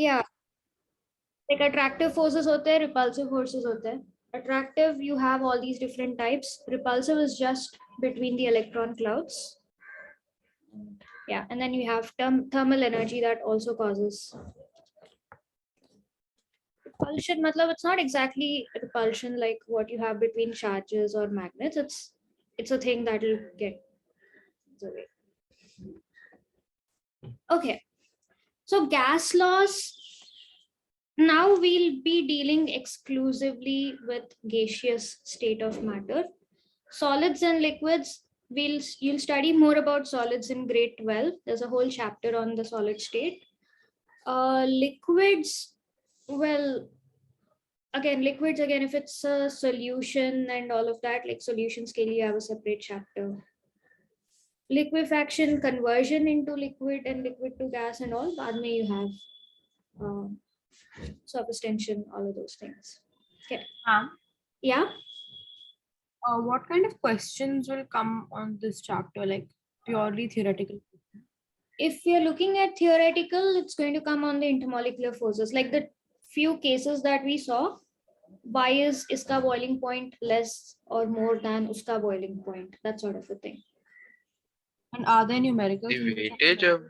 Yeah, like attractive forces होते हैं, repulsive forces होते हैं. Attractive, you have all these different types. Repulsive is just between the electron clouds. Yeah, and then you have thermal energy that also causes repulsion. Matlab, it's not exactly repulsion like what you have between charges or magnets. It's a thing that will get away. Okay, so gas laws. Now we'll be dealing exclusively with gaseous state of matter. Solids and liquids, you'll study more about solids in grade 12. There's a whole chapter on the solid state. Liquids, well, again, liquids, again, if it's a solution and all of that, like solution scale, you have a separate chapter. Liquefaction, conversion into liquid and liquid to gas and all, बाद में you have surface tension, all of those things. Okay. Yeah. What kind of questions will come on this chapter, like purely theoretical? If you're looking at theoretical, it's going to come on the intermolecular forces, like the few cases that we saw. Why is iska boiling point less or more than uska boiling point? That sort of a thing. And are there numericals? The weightage of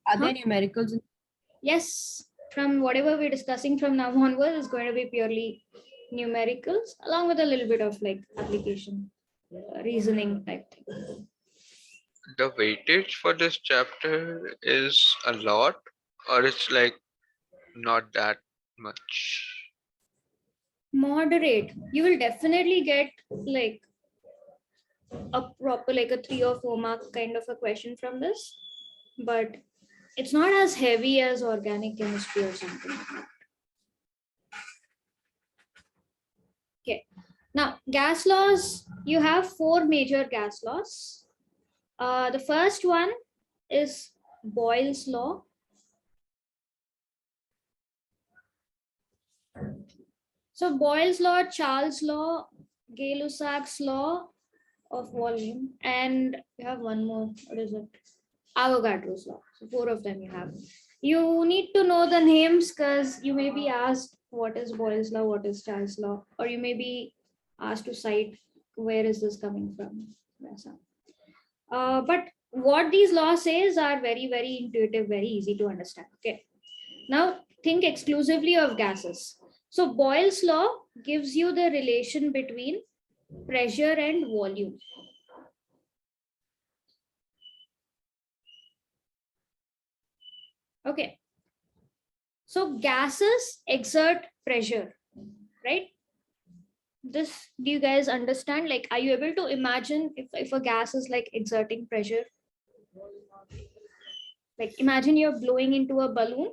Are there numericals? Yes, from whatever we're discussing from now onwards is going to be purely numericals, along with a little bit of like application, reasoning type thing. the weightage for this chapter is a lot, or it's like not that much. Moderate. You will definitely get like a proper, like a 3 or 4 mark kind of a question from this, but it's not as heavy as organic chemistry or something like that. Okay. Now, gas laws, you have 4 major gas laws. The first one is Boyle's law. So Boyle's law, Charles' law, Gay-Lussac's law of volume, and you have one more. What is it? Avogadro's law. So 4 of them you have. You need to know the names because you may be asked what is Boyle's law, what is Charles' law, or you may be asked to cite where is this coming from. But what these laws says are very, very intuitive, very easy to understand. Okay. Now think exclusively of gases. So Boyle's law gives you the relation between pressure and volume. Okay. So gases exert pressure, right? This, do you guys understand? Like, are you able to imagine if a gas is like exerting pressure? Like, imagine you're blowing into a balloon.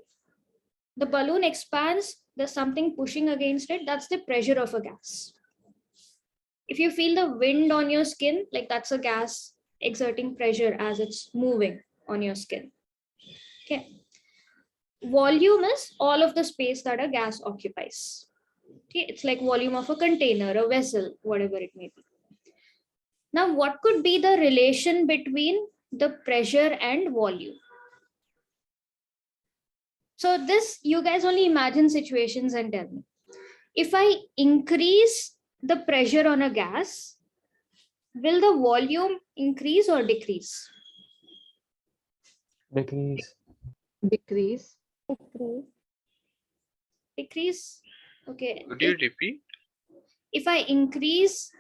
The balloon expands, there's something pushing against it. That's the pressure of a gas. If you feel the wind on your skin, like that's a gas exerting pressure as it's moving on your skin. Okay. Volume is all of the space that a gas occupies. Okay, it's like volume of a container, a vessel, whatever it may be. Now, what could be the relation between the pressure and volume? So this, you guys only imagine situations and tell me. If I increase the pressure on a gas, will the volume increase or decrease? Decrease. Decrease. Decrease. Okay. Could you repeat? If I increase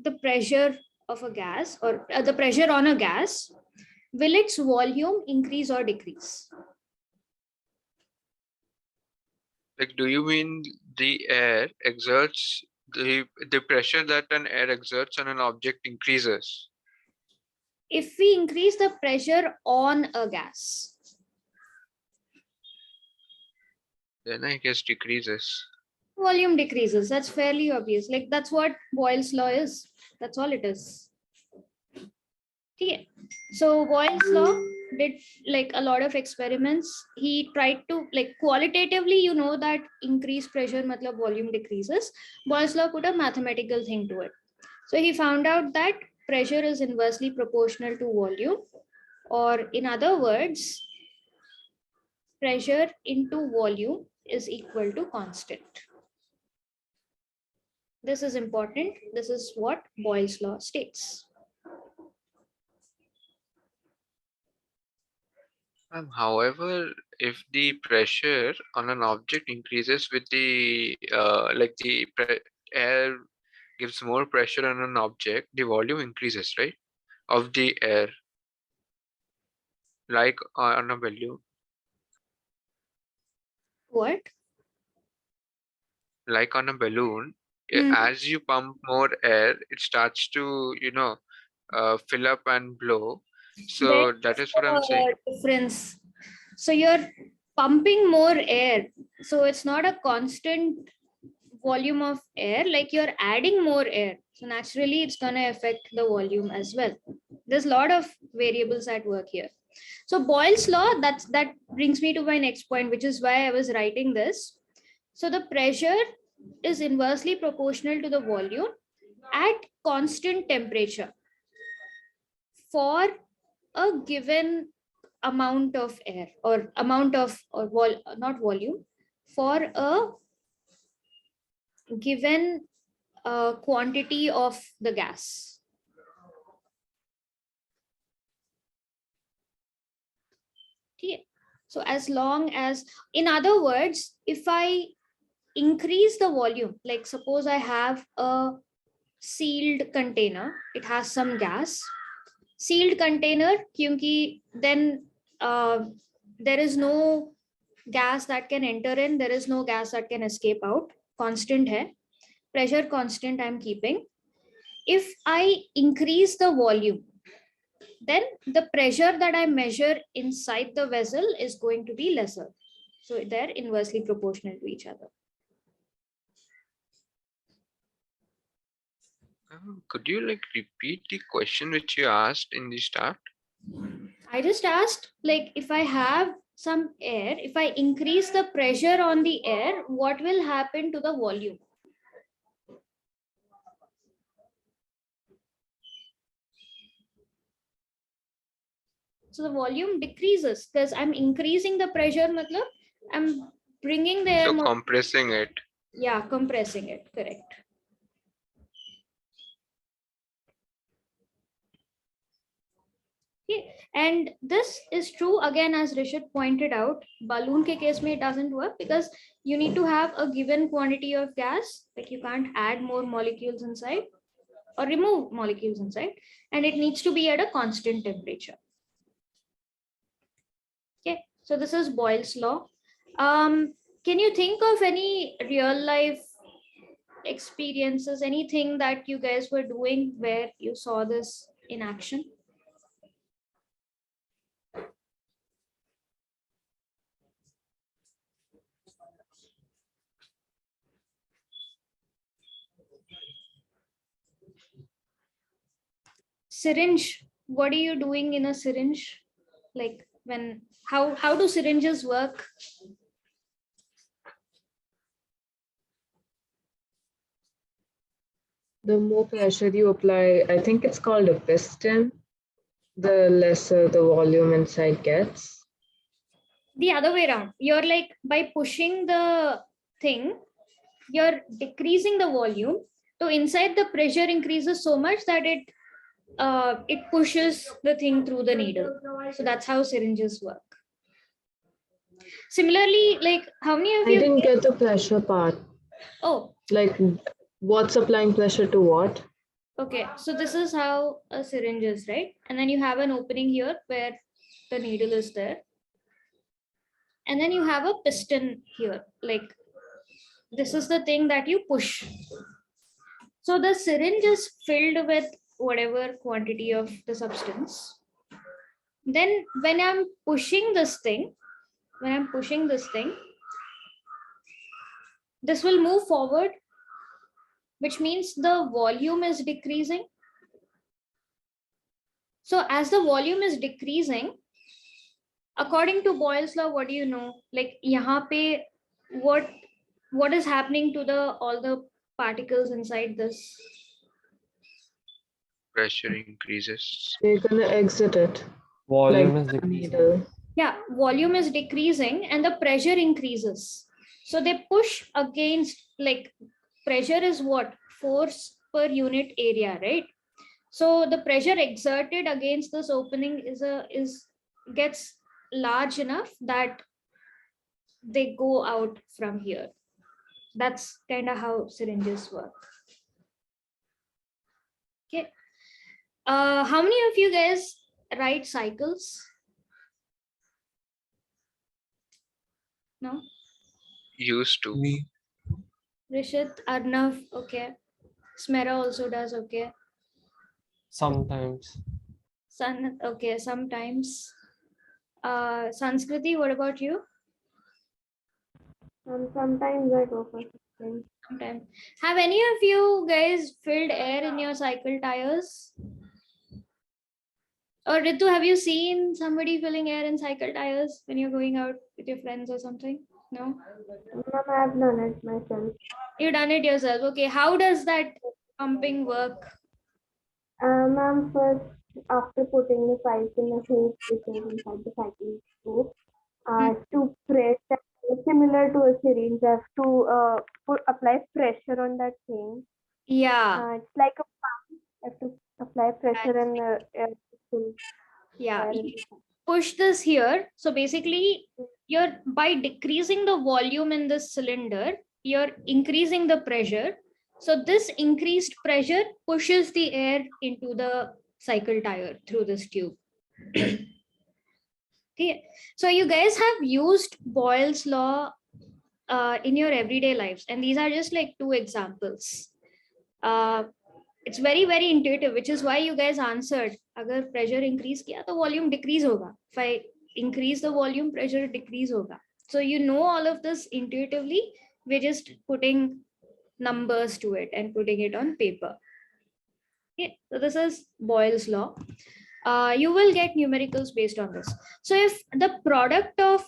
the pressure of a gas or the pressure on a gas, will its volume increase or decrease? Like, do you mean the air exerts the pressure that an air exerts on an object increases? If we increase the pressure on a gas, Then I guess decreases. volume decreases. That's fairly obvious. Like that's what Boyle's law is. That's all it is. Okay. So Boyle's law did like a lot of experiments. He tried to like qualitatively, you know that increased pressure matlab volume decreases. Boyle's law put a mathematical thing to it. So he found out that pressure is inversely proportional to volume, or in other words, pressure into volume is equal to constant. This is important. This is what Boyle's law states. However, if the pressure on an object increases with the air gives more pressure on an object, the volume increases, right? Of the air, like on a balloon. What? Like on a balloon, Hmm. as you pump more air, it starts to, fill up and blow. So that is what I'm saying. Difference. So you're pumping more air. So it's not a constant volume of air, like you're adding more air. So naturally, it's going to affect the volume as well. There's a lot of variables at work here. So Boyle's law, that brings me to my next point, which is why I was writing this. So the pressure is inversely proportional to the volume at constant temperature for a given amount of air, or amount of, not volume, for a given quantity of the gas. Okay. So as long as, in other words, if I increase the volume, like suppose I have a sealed container, it has some gas, sealed container, kyunki then there is no gas that can enter in, there is no gas that can escape out, constant hai, pressure constant I'm keeping. If I increase the volume, then the pressure that I measure inside the vessel is going to be lesser. So they're inversely proportional to each other. Could you repeat the question which you asked in the start? I just asked, like, if I have some air, if I increase the pressure on the air, what will happen to the volume? So the volume decreases because I'm increasing the pressure, matlab, I'm bringing the air So more. compressing it. Yeah, compressing it, correct. Okay. And this is true again, as Rishit pointed out, balloon ke case mein it doesn't work because you need to have a given quantity of gas, like you can't add more molecules inside or remove molecules inside, and it needs to be at a constant temperature. Okay, so this is Boyle's law. Can you think of any real life experiences, anything that you guys were doing where you saw this in action? Syringe, what are you doing in a syringe? Like when, how do syringes work? The more pressure you apply, I think it's called a piston, the lesser the volume inside gets. The other way around, you're like, by pushing the thing, you're decreasing the volume, so inside the pressure increases so much that it pushes the thing through the needle. So that's how syringes work. Similarly, like, how many of I you didn't get the pressure part. Oh, Like, what's applying pressure to what? okay, so this is how a syringe is, right? And then you have an opening here where the needle is there, and then you have a piston here, like this is the thing that you push. So the syringe is filled with whatever quantity of the substance. Then when I'm pushing this thing, this will move forward, which means the volume is decreasing. So as the volume is decreasing, according to Boyle's law, what do you know? Like yahan pe, what is happening to all the particles inside this? Pressure increases. They're gonna exit it. Volume Like is a decreasing. needle. Yeah, volume is decreasing and the pressure increases. So they push against, like, pressure is what? Force per unit area, right? So the pressure exerted against this opening is gets large enough that they go out from here. That's kind of how syringes work. Okay. How many of you guys ride cycles? No? Used to. Me, Rishit, Arnav, okay. Smera also does, okay. sometimes. Okay, sometimes. Sanskriti, what about you? Sometimes I go for something. Sometimes. Have any of you guys filled air in your cycle tires? Or Ritu, have you seen somebody filling air in cycle tires when you're going out with your friends or something? No? Ma'am, I have done it myself. You done it yourself. Okay. How does that pumping work? Ma'am, first, after putting the pipes in the hose, which is inside the cycling scope, to press that, similar to a syringe, I have to apply pressure on that thing. Yeah. It's like a pump. I have to apply pressure and Yeah. You push this here. So basically, you're by decreasing the volume in this cylinder, you're increasing the pressure. So this increased pressure pushes the air into the cycle tire through this tube. Okay. So you guys have used Boyle's law in your everyday lives, and these are just like two examples. It's very, very intuitive, which is why you guys answered. Agar pressure increase kiya, to volume decrease hoga. If I increase the volume, pressure decrease hoga. So you know all of this intuitively. We're just putting numbers to it and putting it on paper. Okay, so this is Boyle's law. You will get numericals based on this. So if the product of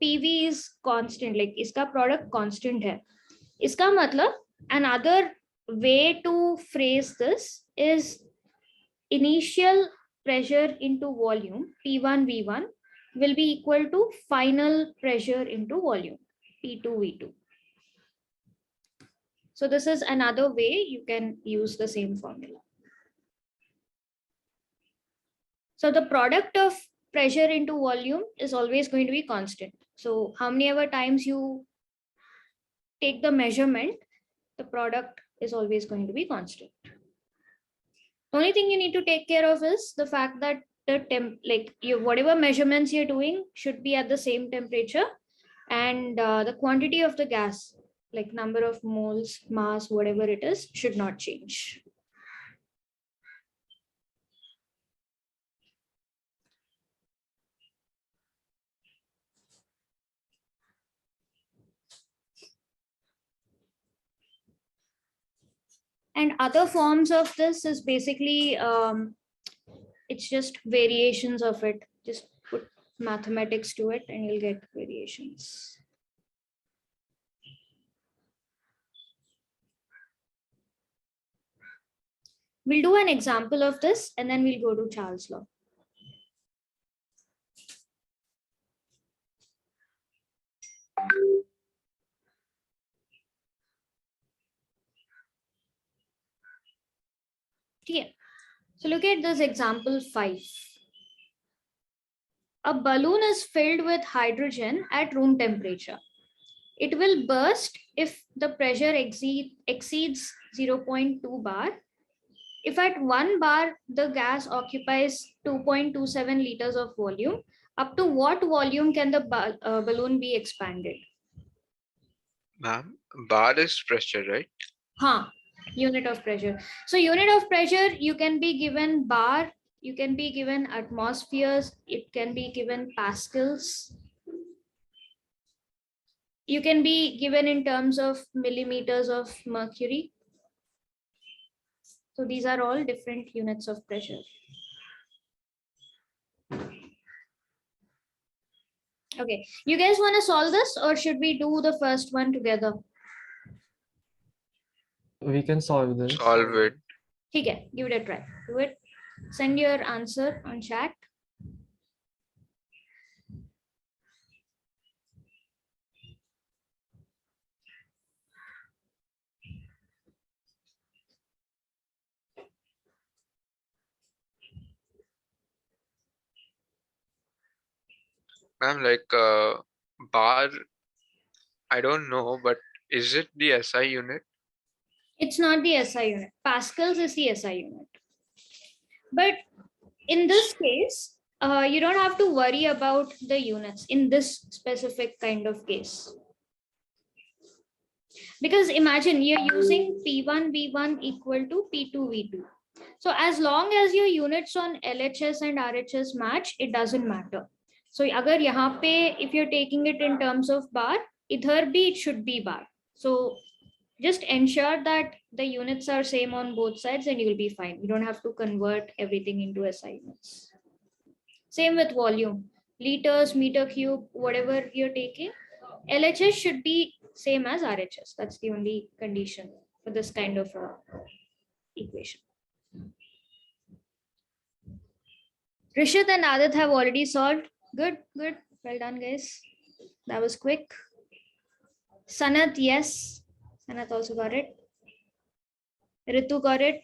PV is constant, like iska product constant hai, iska matlab another way to phrase this is initial pressure into volume P1 V1 will be equal to final pressure into volume P2 V2. So this is another way you can use the same formula. So the product of pressure into volume is always going to be constant. So how many ever times you take the measurement, the product is always going to be constant. Only thing you need to take care of is the fact that the whatever measurements you're doing should be at the same temperature, and the quantity of the gas, like number of moles, mass, whatever it is, should not change. And other forms of this is basically it's just variations of it. Just put mathematics to it and you'll get variations. We'll do an example of this and then we'll go to Charles' law. Yeah. So look at this example 5. A balloon is filled with hydrogen at room temperature. It will burst if the pressure exceeds 0.2 bar. If at 1 bar the gas occupies 2.27 liters of volume, up to what volume can the balloon be expanded? Ma'am, bar is pressure, right? Unit of pressure. So unit of pressure, you can be given bar, you can be given atmospheres, it can be given pascals. You can be given in terms of millimeters of mercury. So these are all different units of pressure. Okay, you guys want to solve this or should we do the first one together? We can solve this. Solve it. Okay, give it a try. Do it. Send your answer on chat. Ma'am, like bar, I don't know, but is it the SI unit? It's not the SI unit. Pascals is the SI unit. But in this case, you don't have to worry about the units in this specific kind of case. Because imagine you're using P1 V1 equal to P2 V2. So as long as your units on LHS and RHS match, it doesn't matter. So agar yahan pe, if you're taking it in terms of bar, idhar bhi it should be bar. So just ensure that the units are same on both sides and you'll be fine. You don't have to convert everything into SI units. Same with volume, liters, meter cube, whatever you're taking, LHS should be same as RHS. That's the only condition for this kind of equation. Rishit and Adit have already solved. Good, good. Well done, guys. That was quick. Sanat, yes. Sanat also got it. Ritu got it.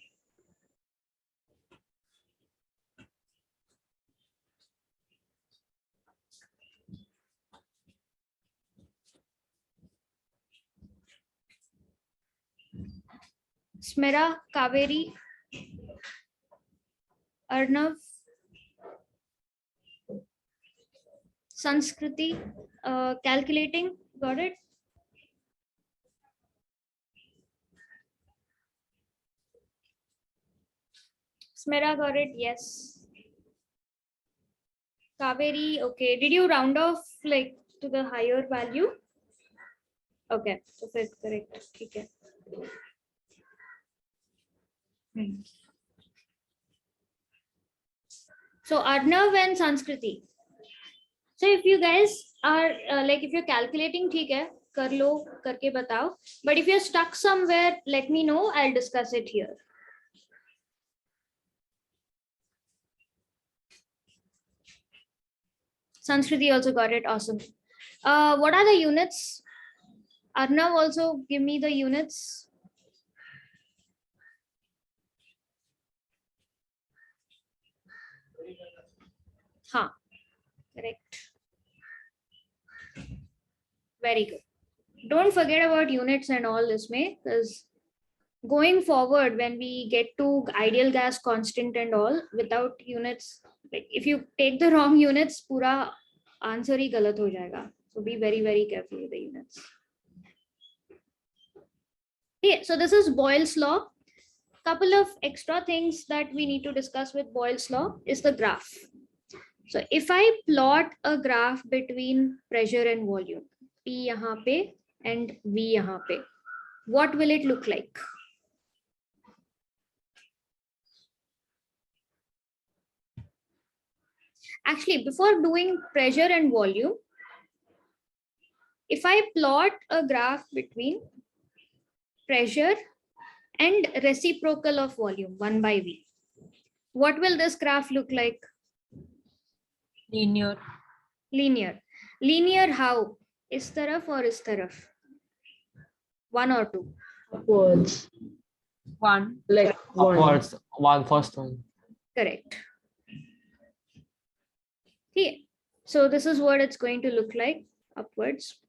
Smira, Kaveri, Arnav, Sanskriti, calculating, got it. Smira got it, yes. Kaveri, okay. Did you round off like to the higher value? Okay, so it's correct. Okay. So Arnav and Sanskriti. So if you guys are like if you're calculating, ठीक है, कर लो, करके बताओ. But if you're stuck somewhere, let me know. I'll discuss it here. Sanskriti also got it. Awesome. What are the units? Arnav, also give me the units. Huh. Correct. Very good. Don't forget about units and all this, may, because going forward, when we get to ideal gas constant and all, without units, like if you take the wrong units, pura answer hi galat ho jayega. So be very, very careful with the units. Okay, so this is Boyle's law. Couple of extra things that we need to discuss with Boyle's law is the graph. So if I plot a graph between pressure and volume, P yahan pe and V yahan pe, what will it look like? Actually, before doing pressure and volume, if I plot a graph between pressure and reciprocal of volume, 1 by V, what will this graph look like? Linear. Linear. Linear how? Is taraf or is taraf? 1 or 2? Upwards. One. Like one. Upwards, one first one. Correct. Okay. So this is what it's going to look like, upwards.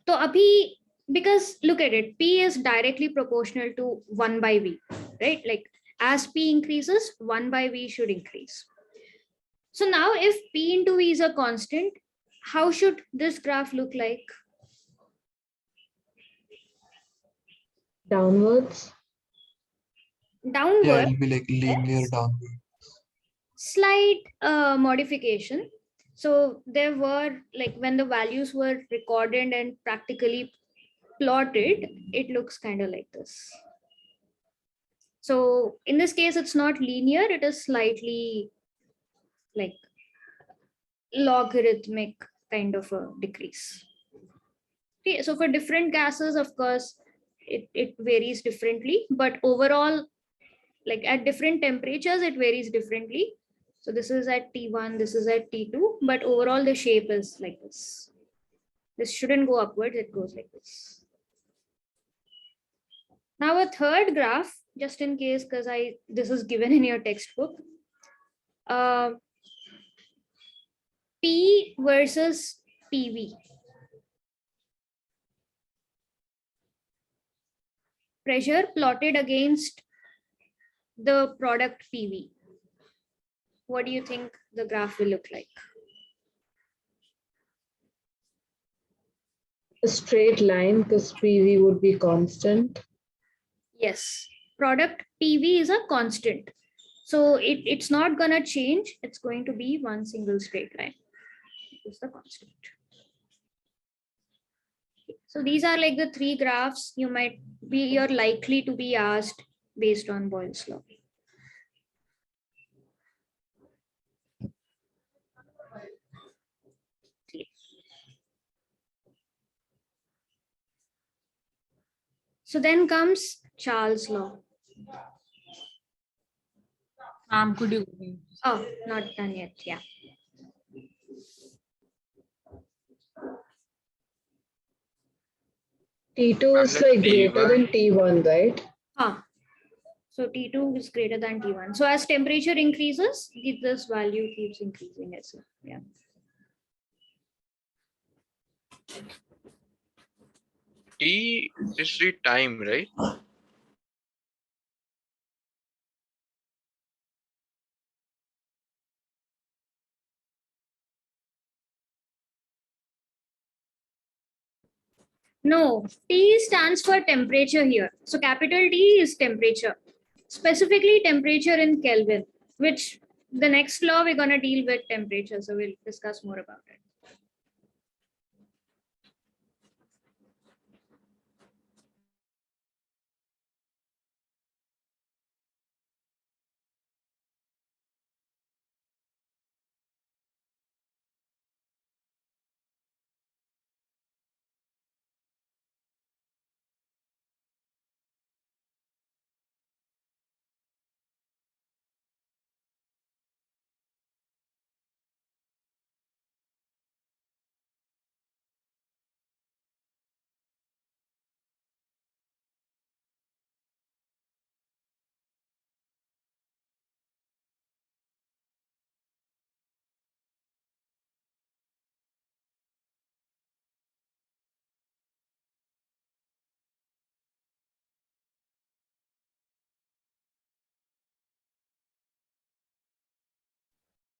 So abhi, because look at it, P is directly proportional to 1 by V, right? Like as P increases, 1 by V should increase. So now if P into V is a constant, how should this graph look like? Downwards. Downward. Yeah, it'll be like linear Yes. downward. Slight modification. So there were like when the values were recorded and practically plotted, it looks kind of like this. So in this case, it's not linear, it is slightly like logarithmic kind of a decrease. Okay, so for different gases, of course, it varies differently, but overall, like at different temperatures, it varies differently. So this is at T1, this is at T2, but overall the shape is like this. This shouldn't go upwards, it goes like this. Now a third graph, just in case, because this is given in your textbook. P versus PV. Pressure plotted against the product PV. What do you think the graph will look like? A straight line because PV would be constant. Yes, product PV is a constant. So it's not gonna change. It's going to be one single straight line. It's the constant. So these are like the three graphs you're likely to be asked based on Boyle's law. So then comes Charles' law. Could you go? Oh, not done yet. Yeah. T2 is Let like greater T1. than T1, right? So T2 is greater than T1. So as temperature increases, this value keeps increasing as well. Yeah. T is the time, right? No, T stands for temperature here. So capital T is temperature, specifically temperature in Kelvin, which the next law we're going to deal with temperature. So we'll discuss more about it.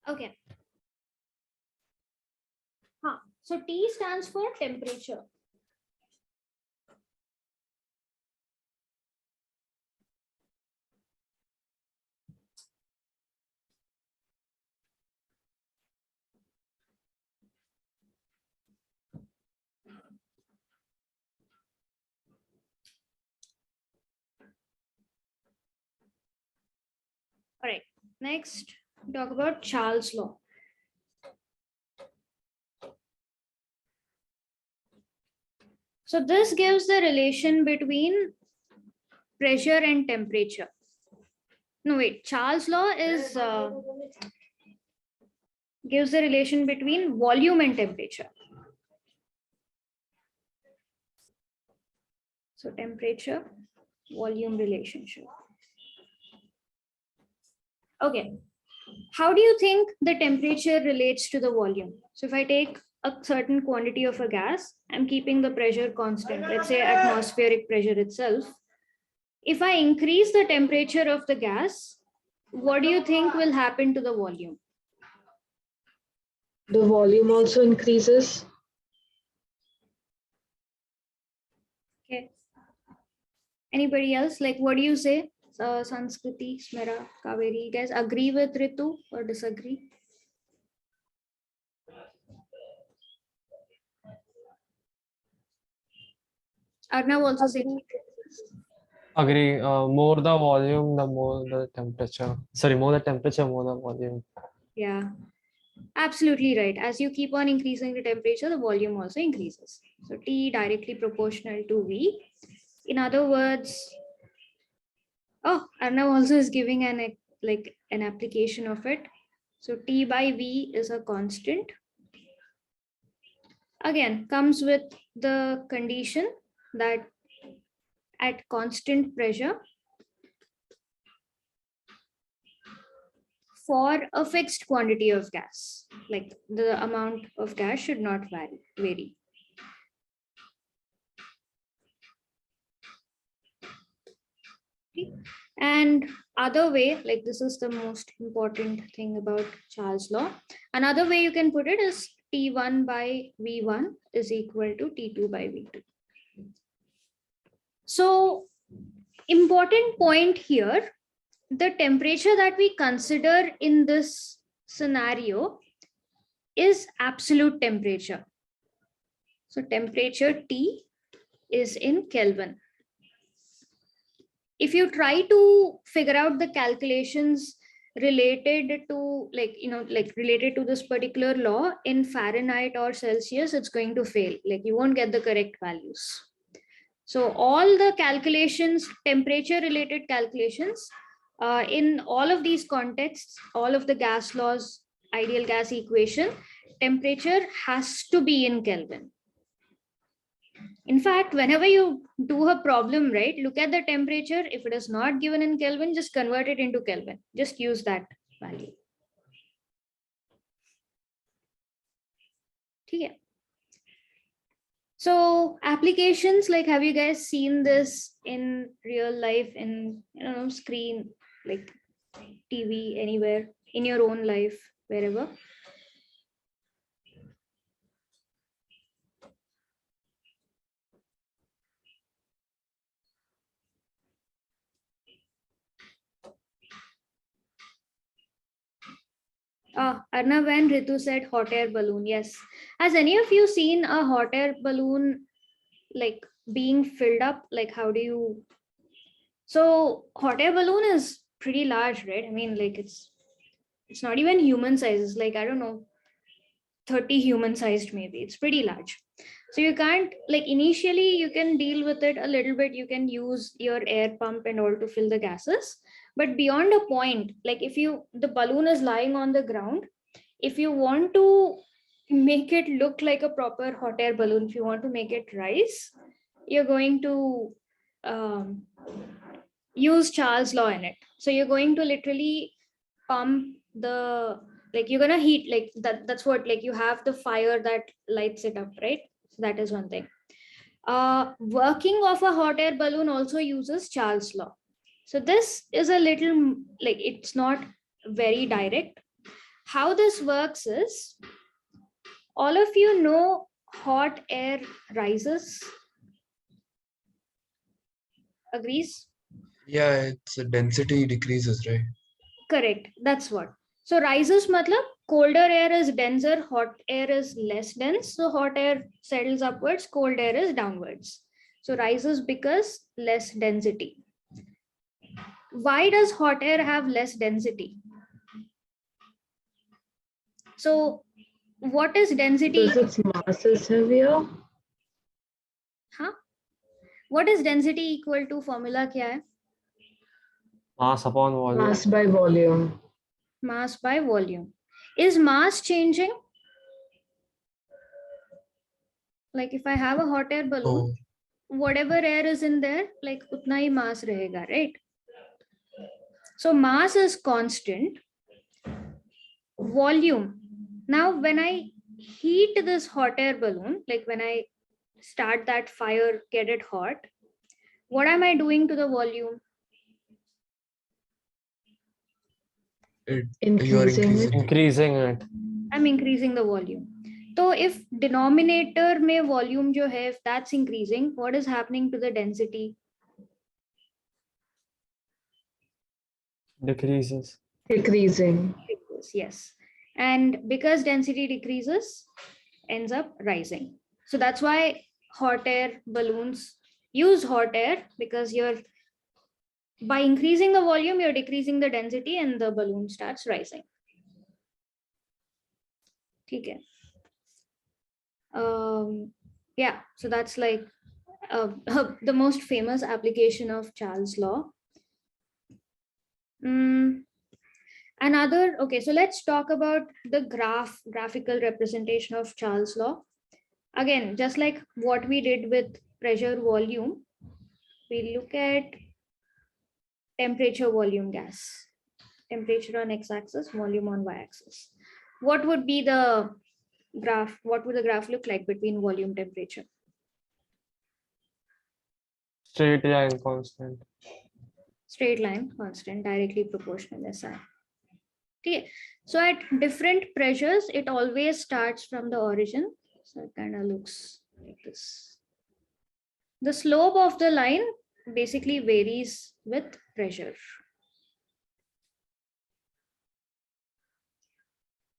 Okay. So T stands for temperature. All right. Next, talk about Charles' law. So this gives the relation between pressure and temperature. No, wait, Charles' law is gives the relation between volume and temperature. So temperature, volume relationship. Okay. How do you think the temperature relates to the volume? So if I take a certain quantity of a gas, I'm keeping the pressure constant, let's say atmospheric pressure itself. If I increase the temperature of the gas, what do you think will happen to the volume? The volume also increases. Okay. Anybody else? Like, what do you say? Sanskriti, Smera, Kaveri, you guys agree with Ritu or disagree? Arnav also said. Agree. More the volume, the more the temperature. Sorry, more the temperature, more the volume. Yeah, absolutely right. As you keep on increasing the temperature, the volume also increases. So T directly proportional to V. In other words, oh, Arnav also is giving an application of it. So T by V is a constant. Again, comes with the condition that at constant pressure, for a fixed quantity of gas. Like the amount of gas should not vary. Okay. And other way, like this is the most important thing about Charles' law. Another way you can put it is T1 by V1 is equal to T2 by V2. So important point here, the temperature that we consider in this scenario is absolute temperature. So temperature T is in Kelvin. If you try to figure out the calculations related to related to this particular law in Fahrenheit or Celsius, it's going to fail. Like you won't get the correct values. So all the calculations, temperature related calculations, in all of these contexts, all of the gas laws, ideal gas equation, temperature has to be in Kelvin. In fact, whenever you do a problem, right, look at the temperature. If it is not given in Kelvin, just convert it into Kelvin. Just use that value. Okay. So applications, like, have you guys seen this in real life, in screen, like TV, anywhere, in your own life, wherever? Arnav and Ritu said hot air balloon. Yes. Has any of you seen a hot air balloon like being filled up? Like how do you? So hot air balloon is pretty large, right? I mean, like it's not even human sizes. Like I don't know, 30 human sized maybe. It's pretty large. So you can't, like, initially you can deal with it a little bit. You can use your air pump and all to fill the gases. But beyond a point, like if the balloon is lying on the ground, if you want to make it look like a proper hot air balloon, if you want to make it rise, you're going to use Charles' law in it. So you're going to literally pump you're gonna heat, like that's what, like you have the fire that lights it up, right? So that is one thing. Working of a hot air balloon also uses Charles' law. So this is a little, like, it's not very direct. How this works is, all of you know hot air rises. Agrees? Yeah, its density decreases, right? Correct. That's what. So rises matlab colder air is denser, hot air is less dense. So hot air settles upwards, cold air is downwards. So rises because less density. Why does hot air have less density? So what is density? Because its mass is heavier. Huh? What is density equal to? Formula kya hai? Mass upon volume. Mass by volume. Mass by volume. Is mass changing? Like if I have a hot air balloon, whatever air is in there, like utna hi mass rahega, right? So mass is constant. Volume. Now when I heat this hot air balloon, like when I start that fire, get it hot, what am I doing to the volume? You are Increasing it. Increasing it. I'm increasing the volume. So if denominator mein volume jo hai, if that's increasing, what is happening to the density? Decreases. Decreasing. Yes. And because density decreases, ends up rising. So that's why hot air balloons use hot air, because by increasing the volume, you're decreasing the density and the balloon starts rising. Okay. Yeah, so that's like the most famous application of Charles' law. Okay, so let's talk about the graphical representation of Charles' law. Again, just like what we did with pressure volume, we look at temperature volume gas. temperature on x-axis, volume on y-axis. What would be the graph? What would the graph look like between volume temperature? Straight line constant. Straight line, constant, directly proportional SI. Okay, so at different pressures, it always starts from the origin. So it kind of looks like this. The slope of the line basically varies with pressure.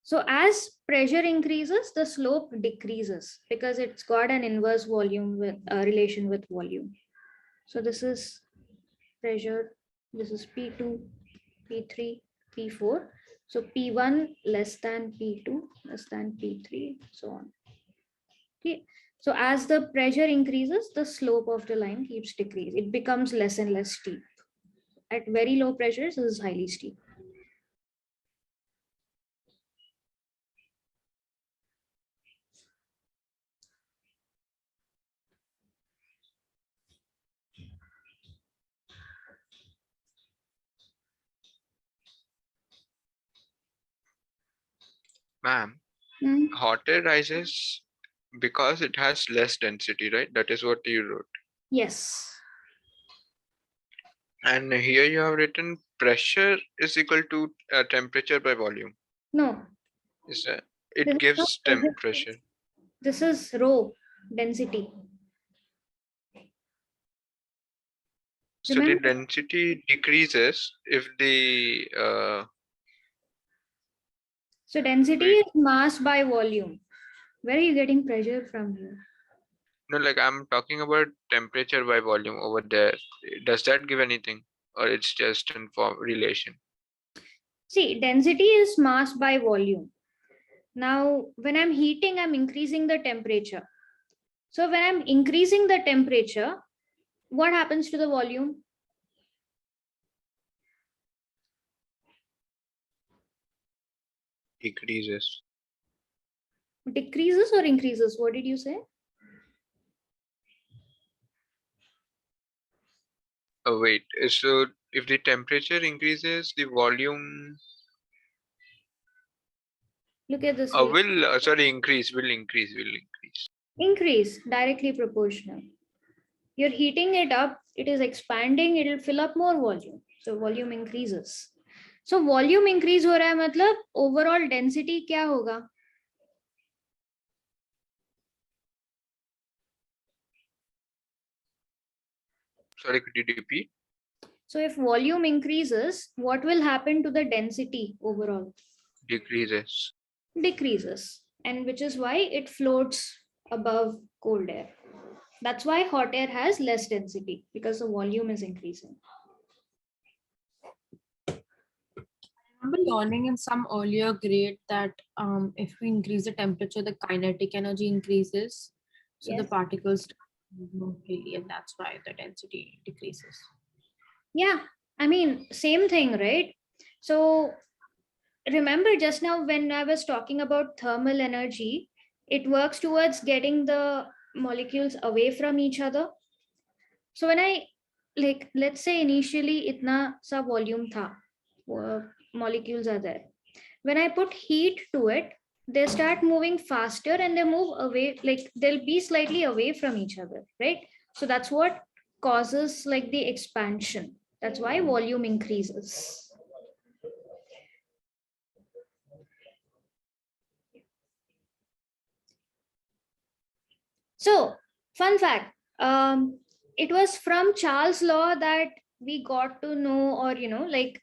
So as pressure increases, the slope decreases because it's got an inverse volume with relation with volume. So this is pressure, this is P2, P3, P4. So P1 less than P2, less than P3, so on. Okay. So as the pressure increases, the slope of the line keeps decreasing. It becomes less and less steep. At very low pressures, this is highly steep. Ma'am, Hmm. hot air rises because it has less density, right? That is what you wrote. Yes. And here you have written pressure is equal to temperature by volume. No. Is that This it is gives not pressure. pressure. This is rho density. So the Remember- density decreases if the So density Wait. is mass by volume. Where are you getting pressure from here? no, like I'm talking about temperature by volume over there. Does that give anything, or it's just in form relation? See, density is mass by volume. Now, when I'm heating, I'm increasing the temperature. So when I'm increasing the temperature, what happens to the volume? Decreases. Decreases or increases? What did you say? Oh wait. So if the temperature increases, the volume Look at this. will sorry increase. Will increase. Increase, directly proportional. You're heating it up, it is expanding, it will fill up more volume. So volume increases. So volume increase हो रहा है मतलब overall density क्या होगा? Sorry, could you repeat? So if volume increases, what will happen to the density overall? Decreases. Decreases, and which is why it floats above cold air. That's why hot air has less density, because the volume is increasing. I remember learning in some earlier grade that if we increase the temperature, the kinetic energy increases. So the Yes. particles move freely, and that's why the density decreases. Yeah, I mean, same thing, right? So remember just now when I was talking about thermal energy, it works towards getting the molecules away from each other. So when I, like, let's say initially itna sa volume tha, molecules are there. When I put heat to it, they start moving faster and they move away, like they'll be slightly away from each other, right? So that's what causes like the expansion. That's why volume increases. So, fun fact, it was from Charles' law that we got to know, or, like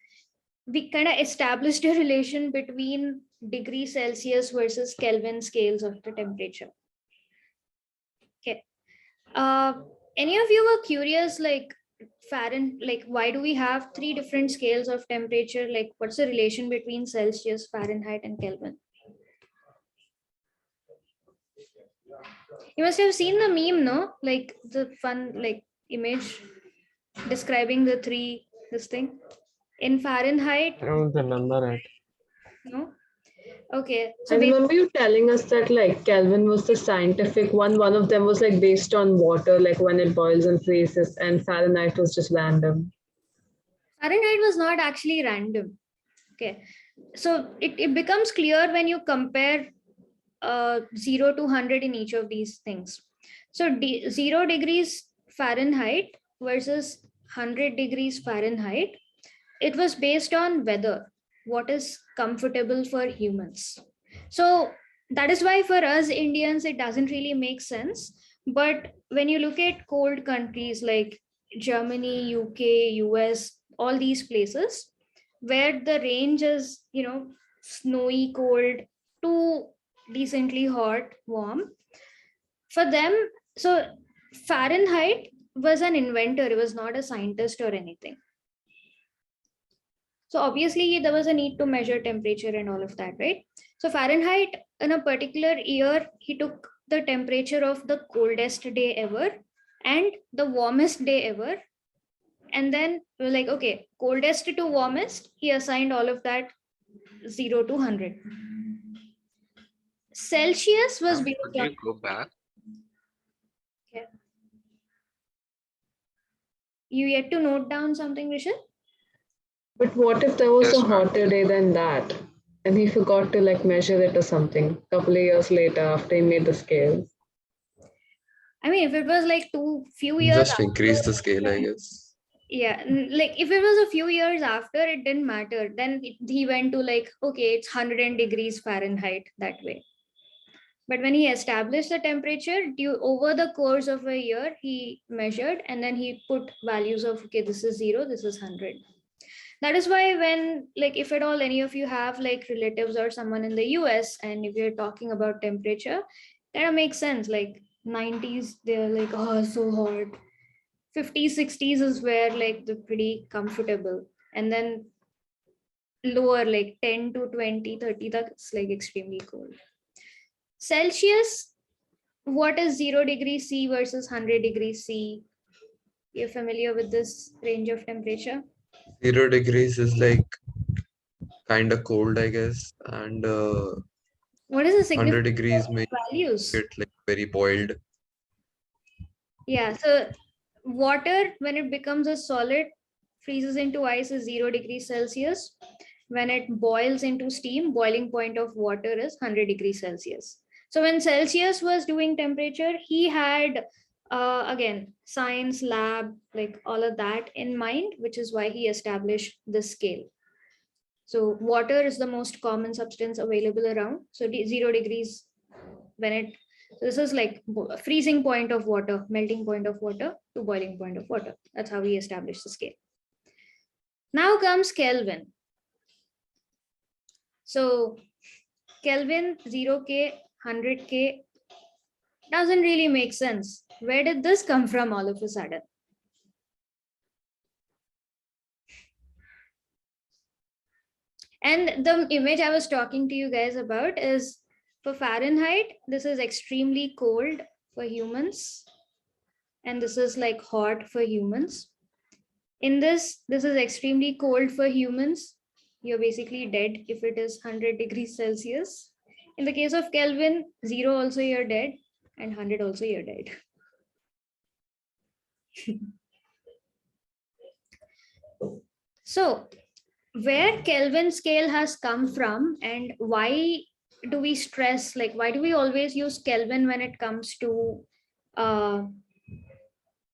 we kind of established a relation between degree Celsius versus Kelvin scales of the temperature. Okay. Any of you were curious, like Fahrenheit, like why do we have 3 different scales of temperature? Like what's the relation between Celsius, Fahrenheit, and Kelvin? You must have seen the meme, no? Like the fun, like image describing the 3, this thing. In Fahrenheit, I don't remember it. no? Okay. I So basically, remember you telling us that like Kelvin was the scientific one. One of them was like based on water, like when it boils and freezes, and Fahrenheit was just random. Fahrenheit was not actually random. Okay, so it becomes clear when you compare 0 to 100 in each of these things. So 0 degrees Fahrenheit versus 100 degrees Fahrenheit, it was based on weather, what is comfortable for humans. So that is why for us Indians it doesn't really make sense. But when you look at cold countries like Germany, UK, US, all these places where the range is, snowy, cold to decently hot, warm, for them, so Fahrenheit was an inventor, it was not a scientist or anything. So obviously there was a need to measure temperature and all of that, right? So Fahrenheit in a particular year, he took the temperature of the coldest day ever and the warmest day ever. And then we were like, okay, coldest to warmest, he assigned all of that 0 to 100. Celsius was based Could on, you go back? you yet to note down something, Rishit? But what if there was Yes, a ma'am. hotter day than that? And he forgot to like measure it or something a couple of years later after he made the scales. I mean, if it was like few years Just after, increase the scale, I guess. yeah, like if it was a few years after, it didn't matter. Then he went to like, okay, it's 100 degrees Fahrenheit that way. But when he established the temperature, over the course of a year, he measured and then he put values of, okay, this is 0, this is 100. That is why when, like, if at all any of you have like relatives or someone in the US, and if you're talking about temperature, that makes sense. Like 90s, they're like, oh, so hot. 50s, 60s is where like they're pretty comfortable. And then lower, like 10 to 20, 30, that's like extremely cold. Celsius, what is 0 degrees C versus 100 degrees C? You're familiar with this range of temperature? 0 degrees is like kind of cold, I guess, and What is the 100 significant degrees make values? it like very boiled. Yeah, so water, when it becomes a solid, freezes into ice is 0 degrees Celsius. When it boils into steam, boiling point of water is 100 degrees Celsius. So when Celsius was doing temperature, he had, again, science lab, like all of that in mind, which is why he established the scale. So water is the most common substance available around. So 0 degrees, when it, so this is like freezing point of water, melting point of water to boiling point of water. That's how we established the scale. Now comes Kelvin. So Kelvin, 0K, 100K doesn't really make sense. Where did this come from all of a sudden? And the image I was talking to you guys about is for Fahrenheit, this is extremely cold for humans. And this is like hot for humans. In this is extremely cold for humans. You're basically dead if it is 100 degrees Celsius. In the case of Kelvin, 0 also you're dead, and 100 also you're dead. So where Kelvin scale has come from and why do we stress, like why do we always use Kelvin when it comes to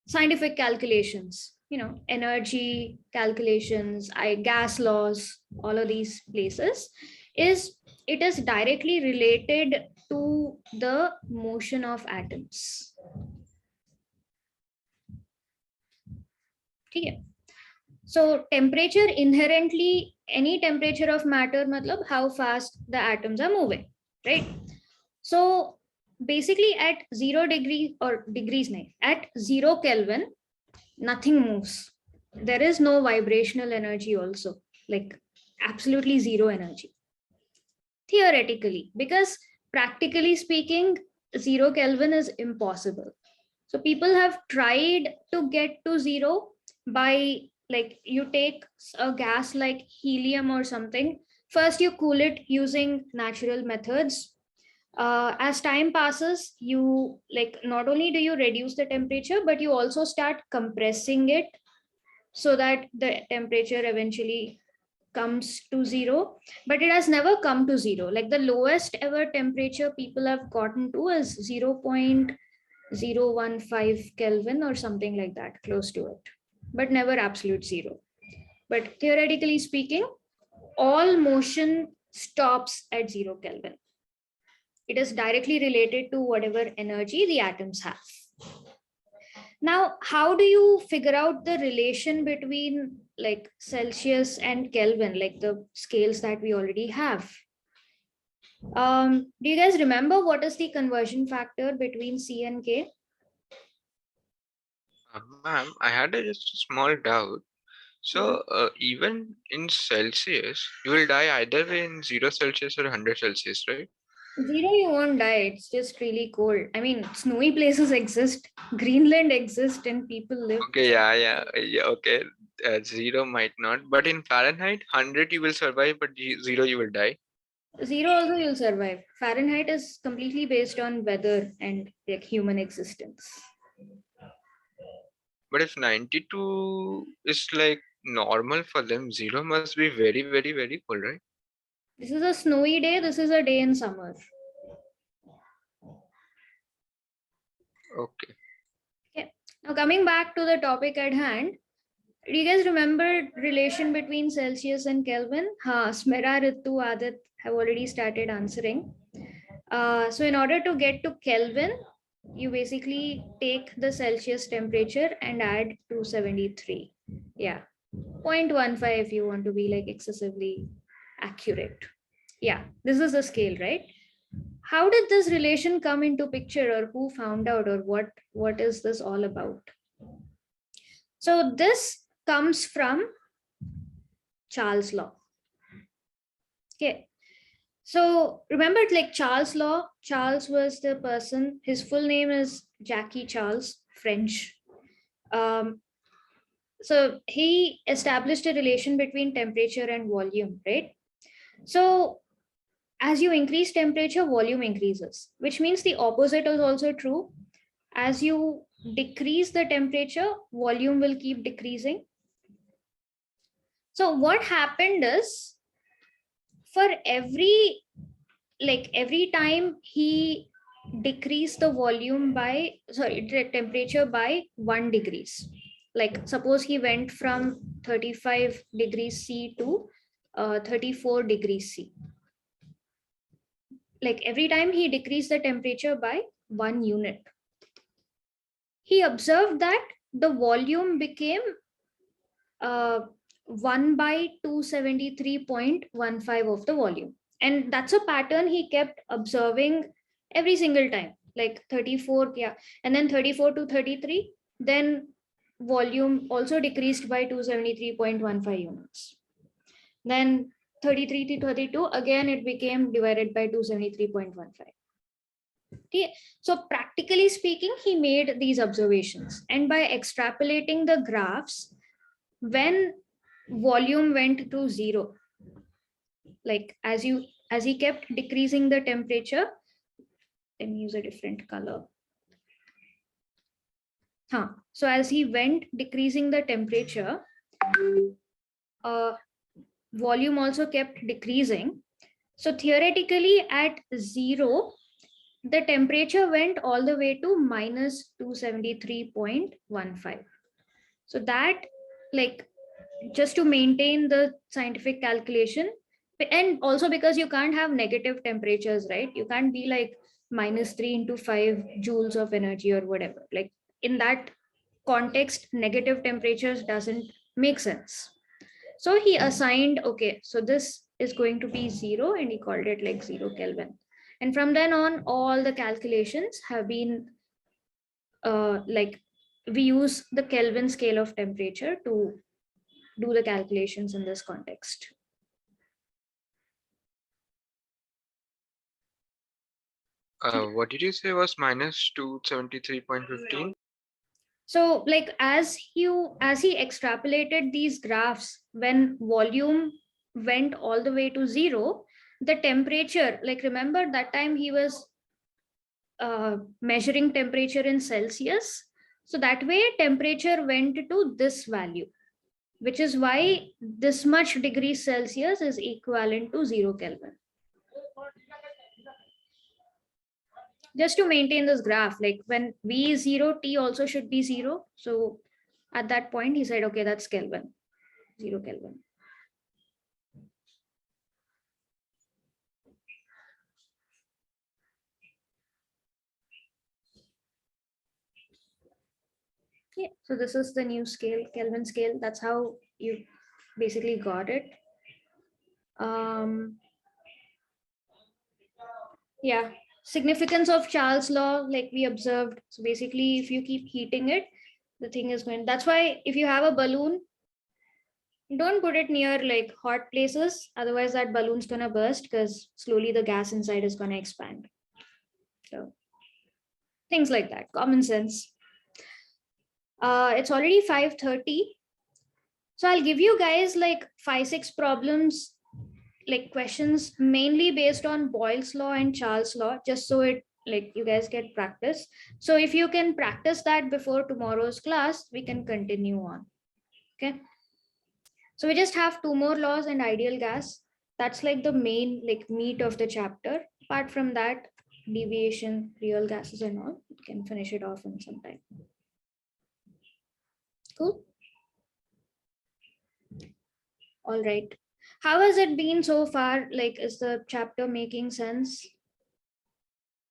scientific calculations, energy calculations, gas laws, all of these places, is it is directly related to the motion of atoms. Okay. So temperature inherently, any temperature of matter, matlab how fast the atoms are moving, right? So basically at 0 degree or degrees, at 0 Kelvin, nothing moves. There is no vibrational energy also, like absolutely zero energy. Theoretically, because practically speaking, 0 Kelvin is impossible. So people have tried to get to 0 by, like, you take a gas like helium or something. First, you cool it using natural methods. As time passes, you like not only do you reduce the temperature, but you also start compressing it so that the temperature eventually comes to 0, but it has never come to 0. Like the lowest ever temperature people have gotten to is 0.015 Kelvin or something like that, close to it, but never absolute 0. But theoretically speaking, all motion stops at 0 Kelvin. It is directly related to whatever energy the atoms have. Now, how do you figure out the relation between like Celsius and Kelvin, like the scales that we already have? Do you guys remember what is the conversion factor between C and K? Ma'am, I had just a small doubt. So even in Celsius, you will die either way in 0 Celsius or 100 Celsius, right? 0, you won't die. It's just really cold. I mean, snowy places exist. Greenland exists and people live. Okay, yeah, okay. 0 might not, but in Fahrenheit, 100 you will survive, but 0 you will die. 0 also you'll survive. Fahrenheit is completely based on weather and like human existence. But if 92 is like normal for them, 0 must be very, very, very cold, right? This is a snowy day. This is a day in summer. Okay. Now coming back to the topic at hand, do you guys remember relation between Celsius and Kelvin? Smera, Ritu, Adit have already started answering. So in order to get to Kelvin, you basically take the Celsius temperature and add 273. Yeah, 0.15 if you want to be like excessively accurate. Yeah, this is the scale, right? How did this relation come into picture, or who found out, or what is this all about? So this comes from Charles' law. Okay. So remember, like Charles' law, Charles was the person, his full name is Jackie Charles, French. So he established a relation between temperature and volume, right? So as you increase temperature, volume increases, which means the opposite is also true. As you decrease the temperature, volume will keep decreasing. So what happened is, for every time he decreased the volume by, the temperature by 1 degrees. Like suppose he went from 35 degrees C to 34 degrees C. Like every time he decreased the temperature by 1 unit, he observed that the volume became 1 by 273.15 of the volume. And that's a pattern he kept observing every single time, like 34, yeah, and then 34 to 33, then volume also decreased by 273.15 units. Then 33 to 32, again it became divided by 273.15. Okay. So practically speaking, he made these observations, and by extrapolating the graphs, when volume went to 0, like as he kept decreasing the temperature, let me use a different color. So as he went decreasing the temperature, volume also kept decreasing. So theoretically at 0, the temperature went all the way to minus 273.15. So that, like, just to maintain the scientific calculation, and also because you can't have negative temperatures, right? You can't be like minus 3 into 5 joules of energy or whatever. Like in that context, negative temperatures doesn't make sense. So he assigned, okay, so this is going to be 0, and he called it like 0 Kelvin. And from then on, all the calculations have been like, we use the Kelvin scale of temperature to do the calculations in this context. What did you say was minus 273.15? So like as he extrapolated these graphs, when volume went all the way to 0, the temperature, like remember that time he was measuring temperature in Celsius. So that way temperature went to this value. which is why this much degrees Celsius is equivalent to 0 Kelvin. Just to maintain this graph, like when V is 0, T also should be 0. So at that point, he said, okay, that's Kelvin, 0 Kelvin. Yeah, so this is the new scale, Kelvin scale. That's how you basically got it. Yeah, significance of Charles' law, like we observed. So basically, if you keep heating it, the thing is going. That's why if you have a balloon, don't put it near like hot places. Otherwise, that balloon's gonna burst because slowly the gas inside is gonna expand. So things like that, common sense. It's already 5:30. So I'll give you guys like 5-6 problems, like questions mainly based on Boyle's law and Charles' law, just so it like you guys get practice. So if you can practice that before tomorrow's class, we can continue on. Okay. So we just have 2 more laws and ideal gas. That's like the main like meat of the chapter. Apart from that, deviation, real gases and all, you can finish it off in some time. Cool. All right. How has it been so far? Like, is the chapter making sense?